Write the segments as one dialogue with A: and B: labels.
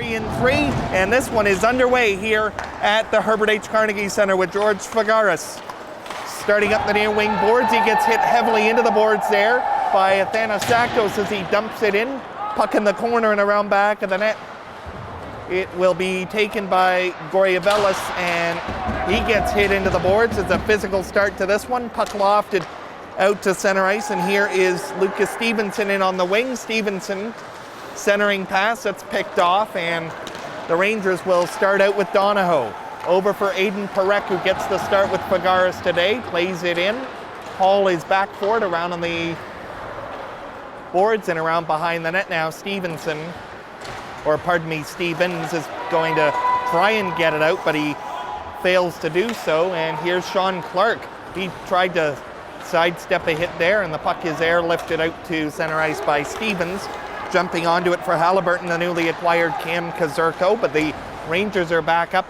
A: 3 and 3, and this one is underway here at the Herbert H. Carnegie Center with George Fagaris. Starting up the near wing boards, he gets hit heavily into the boards there by Athanasakos as he dumps it in. Puck in the corner and around back of the net. It will be taken by Goryavelis, and he gets hit into the boards. It's a physical start to this one. Puck lofted out to center ice, and here is Lucas Stevenson in on the wing. Stevenson centering pass, that's picked off, and the Rangers will start out with Donahoe. Over for Aiden Parek, who gets the start with Fagaris today, plays it in. Hall is back for it, around on the boards and around behind the net now. Stevens is going to try and get it out, but he fails to do so, and here's Sean Clark. He tried to sidestep a hit there, and the puck is airlifted out to center ice by Stevens. Jumping onto it for Haliburton, the newly acquired Cam Kazurko, but the Rangers are back up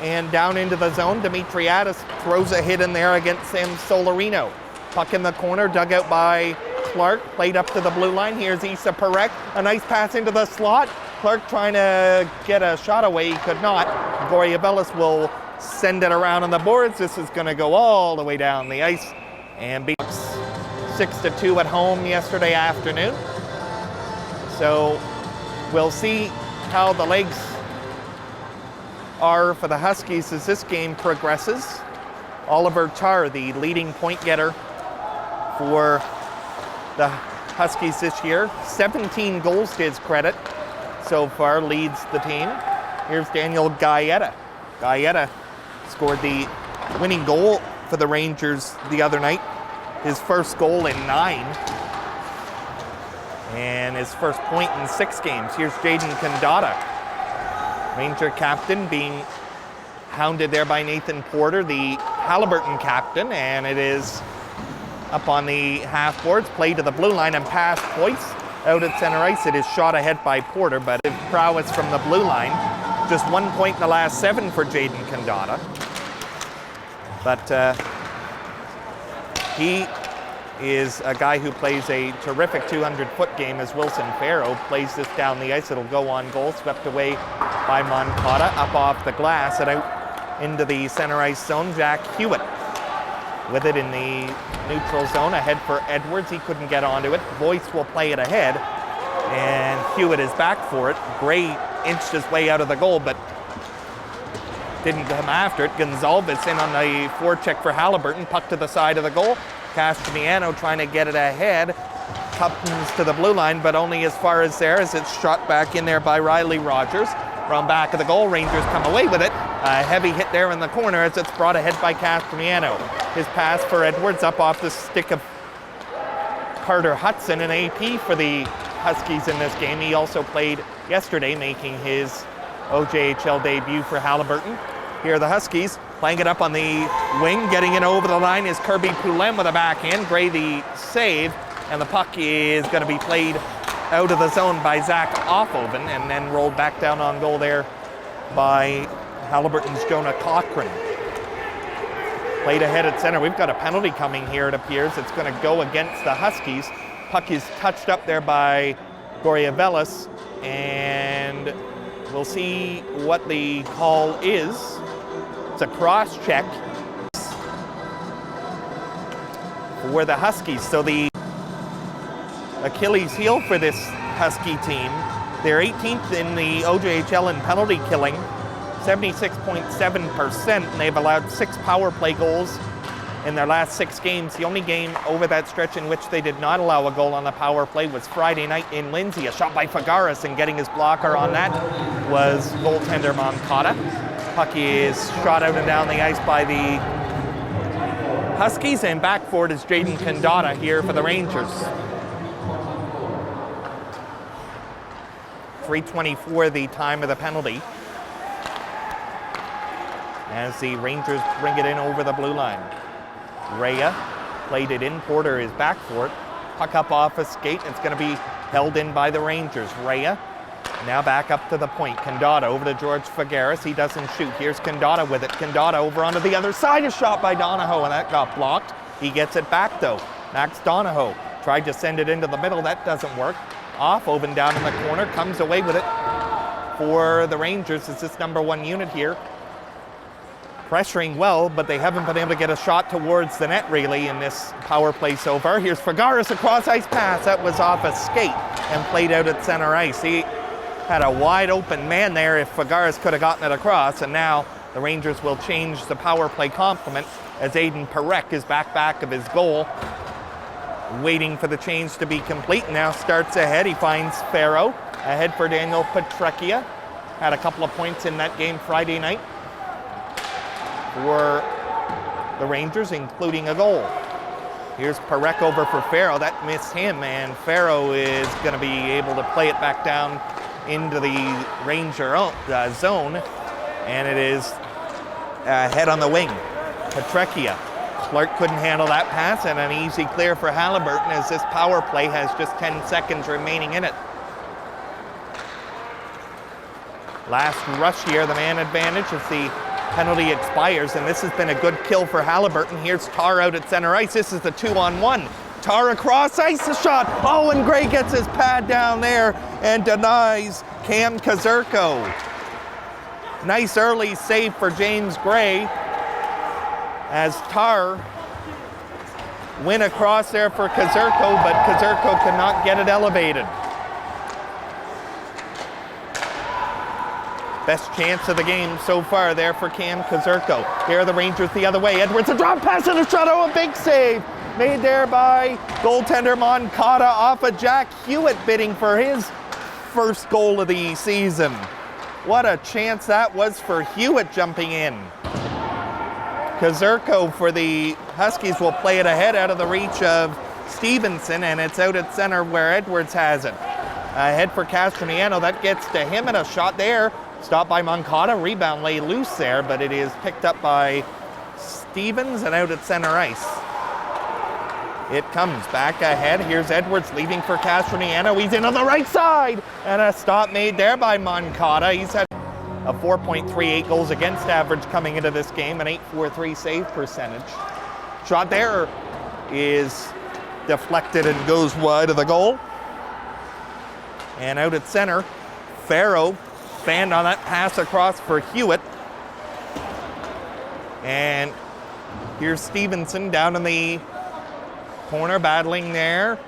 A: and down into the zone. Dimitriadis throws a hit in there against Sam Solarino. Puck in the corner, dug out by Clark, played up to the blue line. Here's Issa Parek, a nice pass into the slot. Clark trying to get a shot away, he could not. Goryavelis will send it around on the boards. This is going to go all the way down the ice and beats 6-2 at home yesterday afternoon. So we'll see how the legs are for the Huskies as this game progresses. Oliver Tarr, the leading point getter for the Huskies this year. 17 goals to his credit so far, leads the team. Here's Daniel Gaeta. Gaeta scored the winning goal for the Rangers the other night. His first goal in 9. And his first point in 6 games. Here's Jaden Kandata, Ranger captain, being hounded there by Nathan Porter, the Haliburton captain, and it is up on the half boards, play to the blue line and pass twice out at center ice. It is shot ahead by Porter, but prowess from the blue line. Just 1 point in the last 7 for Jaden Kandata. But he is a guy who plays a terrific 200-foot game as Wilson Farrow plays this down the ice. It'll go on goal, swept away by Moncada, up off the glass and out into the center ice zone. Jack Hewitt with it in the neutral zone, ahead for Edwards. He couldn't get onto it. Boyce will play it ahead, and Hewitt is back for it. Gray inched his way out of the goal, but didn't come after it. Gonzalez in on the forecheck for Haliburton, puck to the side of the goal. Castellano trying to get it ahead, comes to the blue line, but only as far as there as it's shot back in there by Riley Rogers. From back of the goal, Rangers come away with it. A heavy hit there in the corner as it's brought ahead by Castellano. His pass for Edwards up off the stick of Carter Hudson, an AP for the Huskies in this game. He also played yesterday, making his OJHL debut for Haliburton. Here are the Huskies playing it up on the wing. Getting it over the line is Kirby Poulin with a backhand. Gray the save, and the puck is going to be played out of the zone by Zach Offoven and then rolled back down on goal there by Haliburton's Jonah Cochran. Played ahead at center. We've got a penalty coming here, it appears. It's going to go against the Huskies. Puck is touched up there by Goryavelis, and we'll see what the call is. It's a cross check for the Huskies. So the Achilles heel for this Husky team. They're 18th in the OJHL in penalty killing, 76.7%, and they've allowed 6 power play goals in their last 6 games. The only game over that stretch in which they did not allow a goal on the power play was Friday night in Lindsay. A shot by Fagaris, and getting his blocker on that was goaltender Moncada. Puck is shot out and down the ice by the Huskies, and back for it is Jaden Kandata here for the Rangers. 3:24 the time of the penalty as the Rangers bring it in over the blue line. Rhea played it in. Porter is back for it. Puck up off a skate. It's going to be held in by the Rangers. Rhea now back up to the point. Kandata over to George Fagaris. He doesn't shoot. Here's Kandata with it. Kandata over onto the other side. A shot by Donahoe, and that got blocked. He gets it back though. Max Donahoe tried to send it into the middle. That doesn't work. Offoven down in the corner, comes away with it for the Rangers is this number 1 unit here. Pressuring well, but they haven't been able to get a shot towards the net really in this power play so far. Here's Fagaris, a cross ice pass. That was off a skate and played out at center ice. He had a wide open man there if Fagaris could have gotten it across, and now the Rangers will change the power play complement as Aiden Parek is back of his goal, waiting for the change to be complete. Now starts ahead. He finds Farrow ahead for Daniel Petrecchia. Had a couple of points in that game Friday night for the Rangers, including a goal. Here's Parek over for Farrow. That missed him, and Farrow is going to be able to play it back down into the Ranger zone, and it is head on the wing. Petrecchia. Clark couldn't handle that pass, and an easy clear for Haliburton as this power play has just 10 seconds remaining in it. Last rush here, the man advantage as the penalty expires, and this has been a good kill for Haliburton. Here's Tar out at center ice. This is the 2-on-1. Tar across ice, a shot. Owen Gray gets his pad down there and denies Cam Kazurko. Nice early save for James Gray as Tar went across there for Kazurko, but Kazurko could not get it elevated. Best chance of the game so far there for Cam Kazurko. Here are the Rangers the other way. Edwards, a drop pass and a shot. Oh, a big save made there by goaltender Moncada off of Jack Hewitt, bidding for his first goal of the season. What a chance that was for Hewitt jumping in. Kazurko for the Huskies will play it ahead out of the reach of Stevenson, and it's out at center where Edwards has it. Ahead for Castroniano, that gets to him, and a shot there. Stopped by Moncada, rebound lay loose there, but it is picked up by Stevens and out at center ice. It comes back ahead. Here's Edwards leaving for Castroniano. He's in on the right side, and a stop made there by Moncada. He's had a 4.38 goals against average coming into this game, an 8.43 save percentage. Shot there is deflected and goes wide of the goal. And out at center, Farrow fanned on that pass across for Hewitt. And here's Stevenson down in the corner battling there.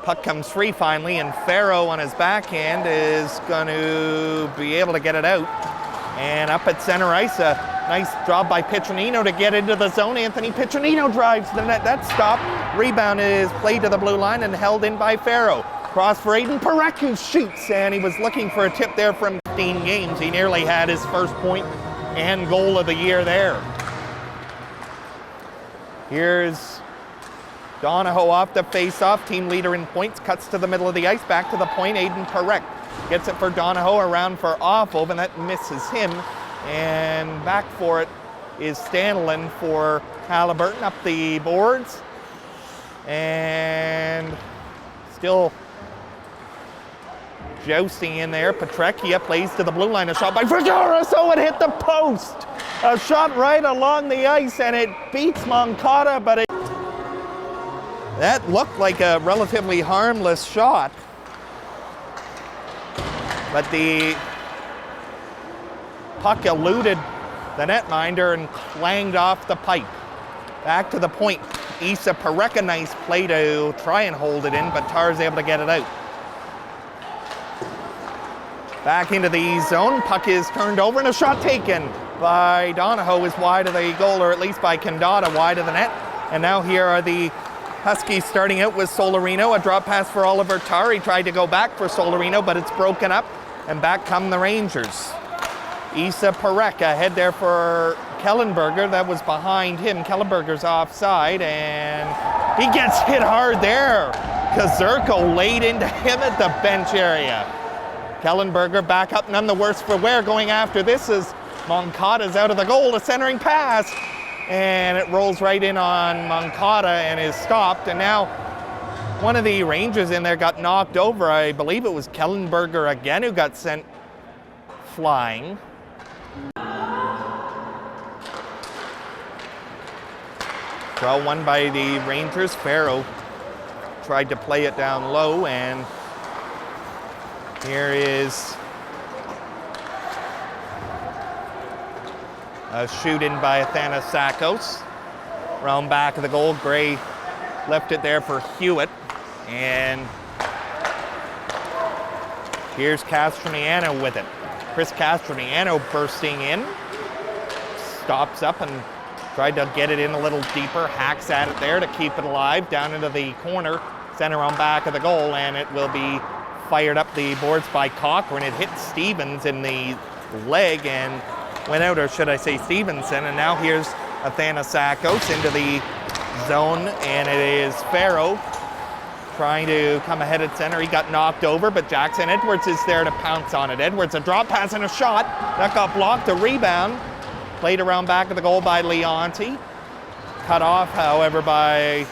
A: Puck comes free finally, and Farrow on his backhand is going to be able to get it out. And up at center ice, a nice job by Piccinino to get into the zone. Anthony Piccinino drives to the net. That stop. Rebound is played to the blue line and held in by Farrow. Cross for Aiden Parek, who shoots, and he was looking for a tip there from 15 games. He nearly had his first point and goal of the year there. Here's Donahoe off the face-off, team leader in points, cuts to the middle of the ice, back to the point. Aiden Parek gets it for Donahoe, around for Offov, and that misses him. And back for it is Stanlin for Haliburton up the boards. And still jousting in there. Petrecchia plays to the blue line. A shot by Fagaris. Oh, it hit the post. A shot right along the ice, and it beats Moncada, but that looked like a relatively harmless shot. But the puck eluded the netminder and clanged off the pipe. Back to the point. Issa Parek, a nice play to try and hold it in, but Tar's able to get it out. Back into the zone, puck is turned over, and a shot taken by Donahoe is wide of the goal, or at least by Kendata, wide of the net. And now here are the Huskies starting out with Solarino. A drop pass for Oliver Tar. He tried to go back for Solarino, but it's broken up, and back come the Rangers. Issa Parek ahead there for Kellenberger. That was behind him. Kellenberger's offside, and he gets hit hard there. Kazurko laid into him at the bench area. Kellenberger back up, none the worse for wear. Going after this is Moncada's out of the goal. A centering pass, and it rolls right in on Moncada and is stopped. And now one of the Rangers in there got knocked over. I believe it was Kellenberger again who got sent flying. Draw one by the Rangers. Farrow tried to play it down low, and here is A shoot in by Athanasakos. Round back of the goal, Gray left it there for Hewitt. And here's Castroniano with it. Chris Castroniano bursting in. Stops up and tried to get it in a little deeper. Hacks at it there to keep it alive. Down into the corner. Center on back of the goal. And it will be fired up the boards by Cochran. It hit Stevens in the leg and went out, or should I say Stevenson. And now here's Athanasakos into the zone. And it is Farrow trying to come ahead at center. He got knocked over, but Jackson Edwards is there to pounce on it. Edwards, a drop pass and a shot. That got blocked, a rebound. Played around back of the goal by Leonti. Cut off, however, by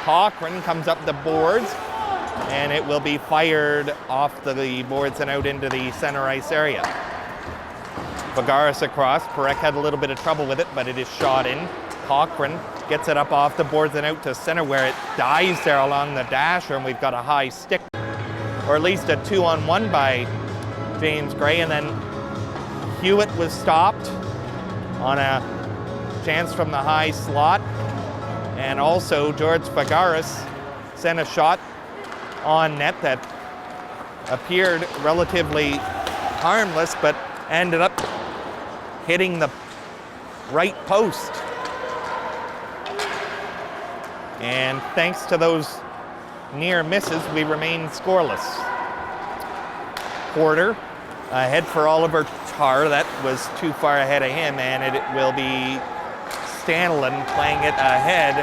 A: Cochran. Comes up the boards, and it will be fired off the boards and out into the center ice area. Vagaris across. Perek had a little bit of trouble with it, but it is shot in. Cochran gets it up off the boards and out to center, where it dies there along the dasher, and we've got a high stick, or at least a 2-on-1 by James Gray. And then Hewitt was stopped on a chance from the high slot. And also George Vagaris sent a shot on net that appeared relatively harmless, but ended up hitting the right post. And thanks to those near misses, we remain scoreless. Porter ahead for Oliver Tarr. That was too far ahead of him, and it will be Stanlin playing it ahead.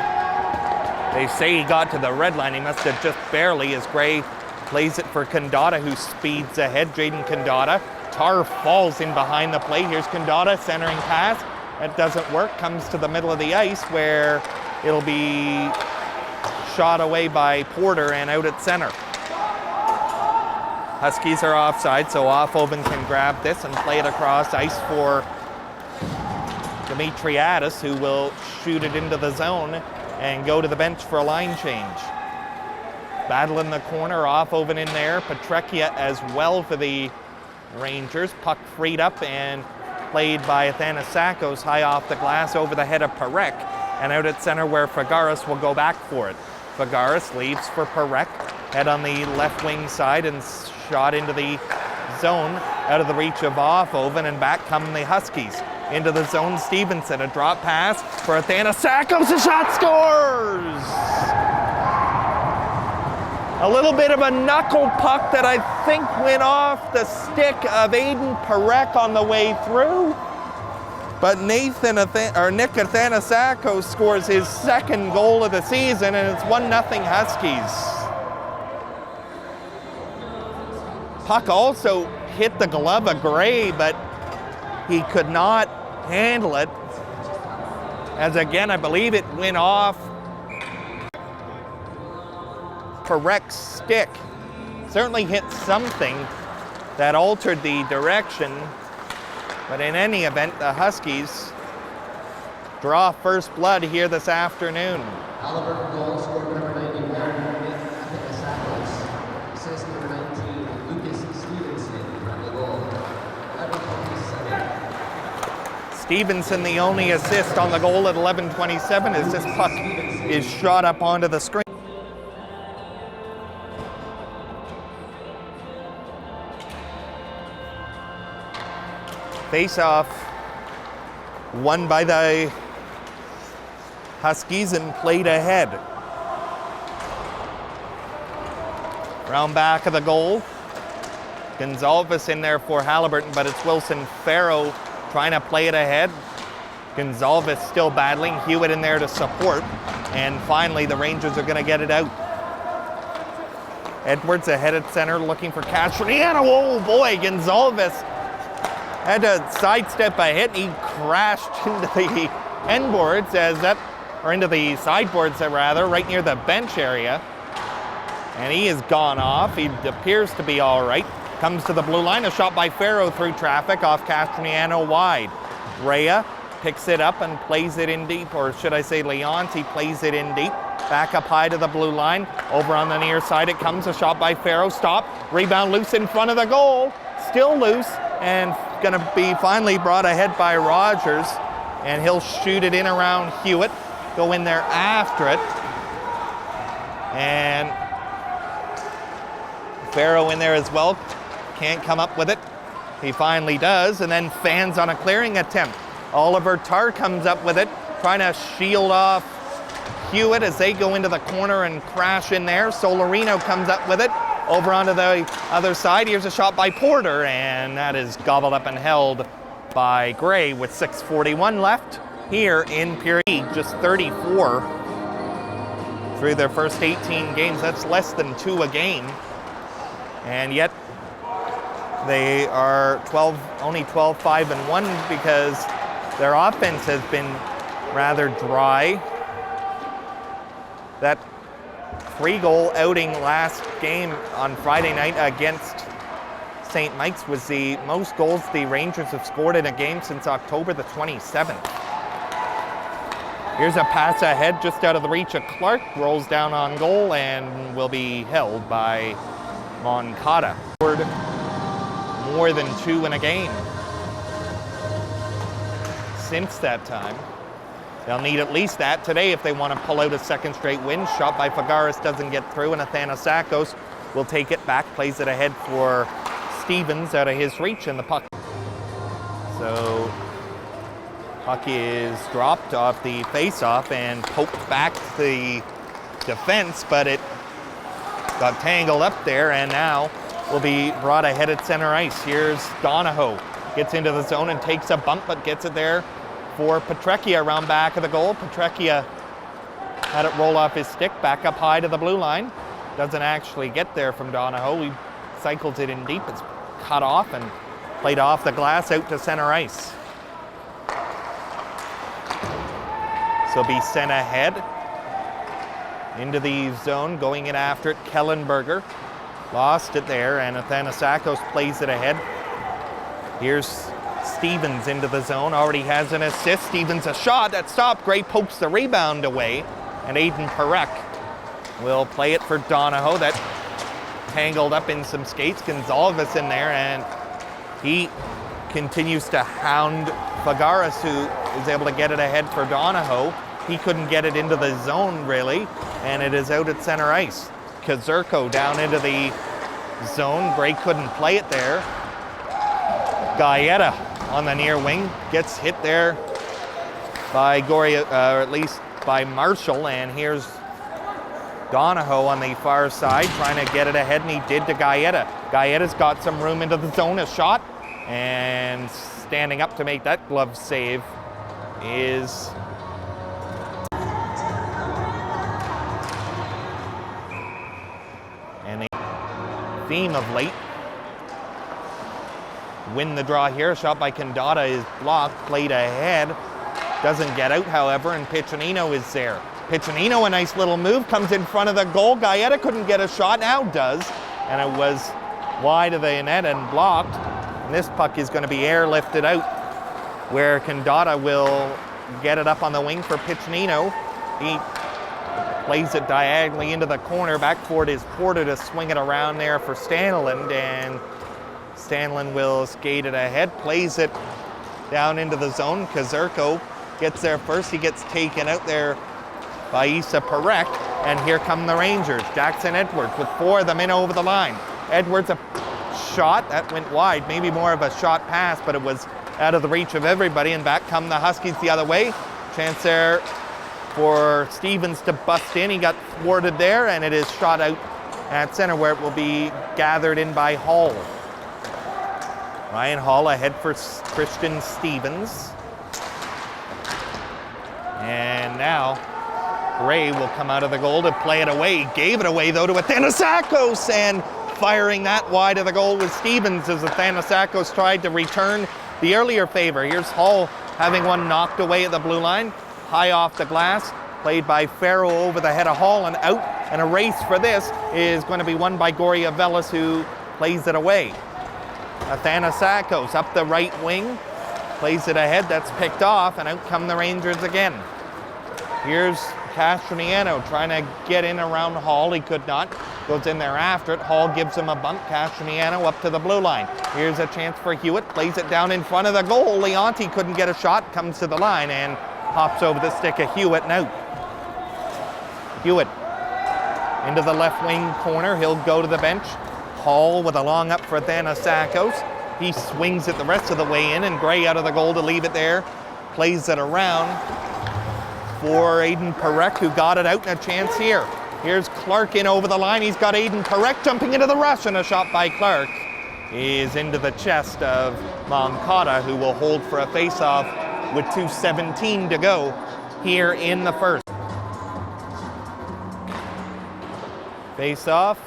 A: They say he got to the red line. He must have just barely, as Gray plays it for Kandata, who speeds ahead. Jaden Kandata. Tarr falls in behind the plate. Here's Kandata centering pass. That doesn't work. Comes to the middle of the ice, where it'll be shot away by Porter and out at center. Huskies are offside, so Offhoven can grab this and play it across ice for Dimitriadis, who will shoot it into the zone and go to the bench for a line change. Battle in the corner, Offhoven in there. Petrecchia as well for the Rangers. Puck freed up and played by Athanasakos high off the glass over the head of Perek, and out at center where Vagaris will go back for it. Vagaris leaves for Perek, head on the left wing side and shot into the zone out of the reach of Offhoven, and back come the Huskies. Into the zone, Stevenson, a drop pass for Athanasakos, a shot, scores! A little bit of a knuckle puck that I think went off the stick of Aiden Perek on the way through. But Nick Athanasakos scores his second goal of the season, and it's 1-0 Huskies. Puck also hit the glove of Gray, but he could not handle it. As again, I believe it went off Perek's stick. Certainly hit something that altered the direction. But in any event, the Huskies draw first blood here this afternoon.
B: Haliburton goal scored number 91, Athanasakos. Assist number 19, Lucas Stevenson from the goal.
A: Stevenson, the only assist on the goal at 11:27, as this puck is shot up onto the screen. Face-off won by the Huskies and played ahead. Round back of the goal. Gonzalez in there for Haliburton, but it's Wilson Farrow trying to play it ahead. Gonzalez still battling. Hewitt in there to support. And finally, the Rangers are going to get it out. Edwards ahead at center looking for Castroniano. Oh boy, Gonzalez had to sidestep a hit. He crashed into the end boards or into the sideboards rather, right near the bench area. And he has gone off. He appears to be all right. Comes to the blue line, a shot by Farrow through traffic off Castroniano wide. Rea picks it up and plays it in deep, or should I say Leonti plays it in deep. Back up high to the blue line. Over on the near side it comes, a shot by Farrow. Stop, rebound loose in front of the goal. Still loose, and going to be finally brought ahead by Rogers. and he'll shoot it in around Hewitt, go in there after it, and Farrow in there as well, can't come up with it. He finally does, and then fans on a clearing attempt. Oliver Tarr comes up with it, trying to shield off Hewitt as they go into the corner and crash in there. Solarino comes up with it, over onto the other side. Here's a shot by Porter, and that is gobbled up and held by Gray with 6:41 left here in period. Just 34 through their first 18 games. That's less than 2 a game. And yet they are only 12-5-1 because their offense has been rather dry. That 3-goal outing last game on Friday night against St. Mike's was the most goals the Rangers have scored in a game since October the 27th. Here's a pass ahead just out of the reach of Clark, rolls down on goal and will be held by Moncada. Scored more than 2 in a game since that time. They'll need at least that today if they want to pull out a second straight win. Shot by Fagaris doesn't get through, and Athanasakos will take it back, plays it ahead for Stevens out of his reach, and the puck. So puck is dropped off the face-off and poked back to the defense, but it got tangled up there and now will be brought ahead at center ice. Here's Donahoe, gets into the zone and takes a bump, but gets it there for Petrecchia around back of the goal. Petrecchia had it roll off his stick, back up high to the blue line. Doesn't actually get there from Donahoe. He cycles it in deep. It's cut off and played off the glass out to center ice. So be sent ahead into the zone, going in after it. Kellenberger lost it there, and Athanasakos plays it ahead. Here's Stevens into the zone, already has an assist. Stevens a shot that stopped. Gray pokes the rebound away, and Aiden Parek will play it for Donahoe. That tangled up in some skates. Gonzalez in there, and he continues to hound Fagaris, who is able to get it ahead for Donahoe. He couldn't get it into the zone really, and it is out at center ice. Kazurko down into the zone. Gray couldn't play it there. Gaeta on the near wing gets hit there by Goria, or at least by Marshall, and here's Donahoe on the far side trying to get it ahead, and he did to Gaeta. Gaeta's got some room into the zone, a shot, and standing up to make that glove save is and the theme of late. Win the draw here. A shot by Condata is blocked, played ahead. Doesn't get out, however, and Piccinino is there. Piccinino, a nice little move, comes in front of the goal. Gaeta couldn't get a shot, now does. And it was wide of the net and blocked. And this puck is going to be airlifted out, where Condata will get it up on the wing for Piccinino. He plays it diagonally into the corner. Back for it is Porter to swing it around there for Stanland, and Stanlin will skate it ahead, plays it down into the zone. Kazurko gets there first. He gets taken out there by Issa Parek, and here come the Rangers. Jackson Edwards with 4 of them in over the line. Edwards a shot that went wide, maybe more of a shot pass, but it was out of the reach of everybody, and back come the Huskies the other way. Chance there for Stevens to bust in. He got thwarted there, and it is shot out at center, where it will be gathered in by Hall. Ryan Hall ahead for Christian Stevens. And now Gray will come out of the goal to play it away. He gave it away though to Athanasakos, and firing that wide of the goal was Stevens as Athanasakos tried to return the earlier favor. Here's Hall having one knocked away at the blue line. High off the glass, played by Farrow over the head of Hall and out. And a race for this is going to be won by Goria Velas, who plays it away. Athanasakos up the right wing, plays it ahead, that's picked off, and out come the Rangers again. Here's Castroniano trying to get in around Hall, he could not. goes in there after it. Hall gives him a bump. Cashmiano up to the blue line. Here's a chance for Hewitt. Plays it down in front of the goal. Leonti couldn't get a shot. Comes to the line and hops over the stick of Hewitt and out. Hewitt into the left wing corner. He'll go to the bench. Hall with a long up for Thanasakos. He swings it the rest of the way in, and Gray out of the goal to leave it there. Plays it around for Aiden Parek, who got it out, and a chance here. Here's Clark in over the line. He's got Aiden Parek jumping into the rush, and a shot by Clark is into the chest of Moncada, who will hold for a face-off with 2:17 to go here in the first. Face-off.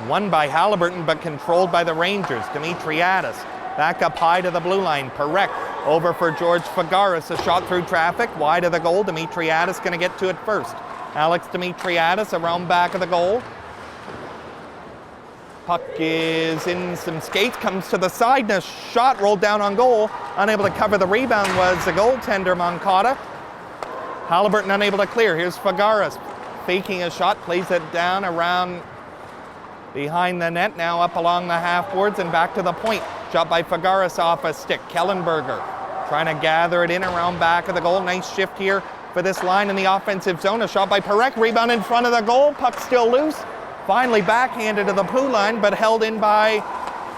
A: Won by Haliburton, but controlled by the Rangers. Dimitriadis back up high to the blue line. Parek over for George Fagaris. A shot through traffic, wide of the goal. Dimitriadis going to get to it first. Alex Dimitriadis around back of the goal. Puck is in some skates, comes to the side, and a shot rolled down on goal. Unable to cover the rebound was the goaltender, Moncada. Haliburton unable to clear. Here's Fagaris faking a shot, plays it down around behind the net, now up along the half boards and back to the point. Shot by Fagaris off a stick. Kellenberger trying to gather it in around back of the goal. Nice shift here for this line in the offensive zone. A shot by Parek, rebound in front of the goal. Puck still loose. Finally backhanded to the blue line, but held in by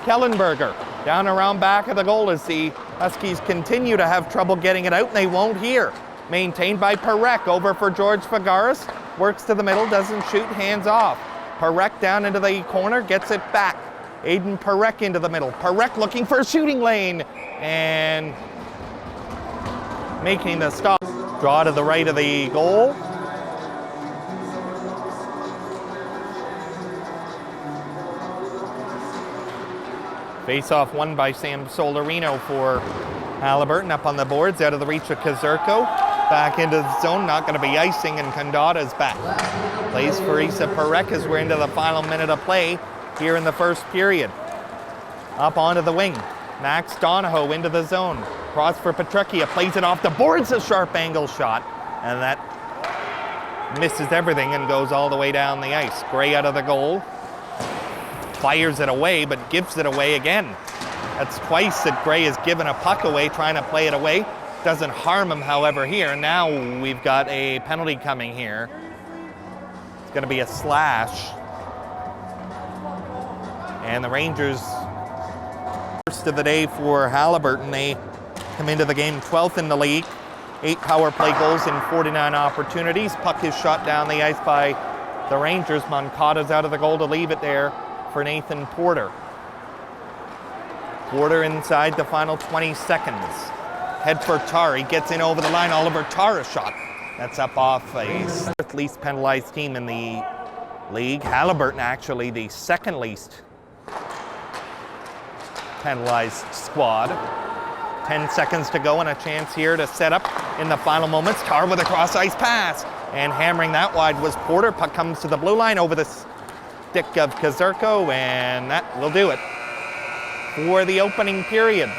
A: Kellenberger. Down around back of the goal as the Huskies continue to have trouble getting it out, and they won't here. Maintained by Parek, over for George Fagaris. Works to the middle, doesn't shoot, hands off. Parek down into the corner, gets it back. Aiden Parek into the middle. Parek looking for a shooting lane and making the stop. Draw to the right of the goal. Face-off won by Sam Solarino for Haliburton. Up on the boards, out of the reach of Kazurko. Back into the zone, not going to be icing, and Kandada's back. Plays for Isa Parek as we're into the final minute of play here in the first period. Up onto the wing. Max Donahoe into the zone. Cross for Petruccia, plays it off the boards, a sharp angle shot, and that misses everything and goes all the way down the ice. Gray out of the goal. Fires it away, but gives it away again. That's twice that Gray has given a puck away, trying to play it away. Doesn't harm him, however, here. Now we've got a penalty coming here. It's going to be a slash. And the Rangers, first of the day for Haliburton, they come into the game 12th in the league. 8 power play goals in 49 opportunities. Puck is shot down the ice by the Rangers. Moncada's out of the goal to leave it there for Nathan Porter. Porter inside the final 20 seconds. Head for Tar, he gets in over the line. Oliver Tar, a shot. That's up off a fourth least penalized team in the league. Haliburton actually the second least penalized squad. 10 seconds to go and a chance here to set up in the final moments. Tar with a cross ice pass, and hammering that wide was Porter. Puck comes to the blue line over the stick of Kazurko, and that will do it for the opening period.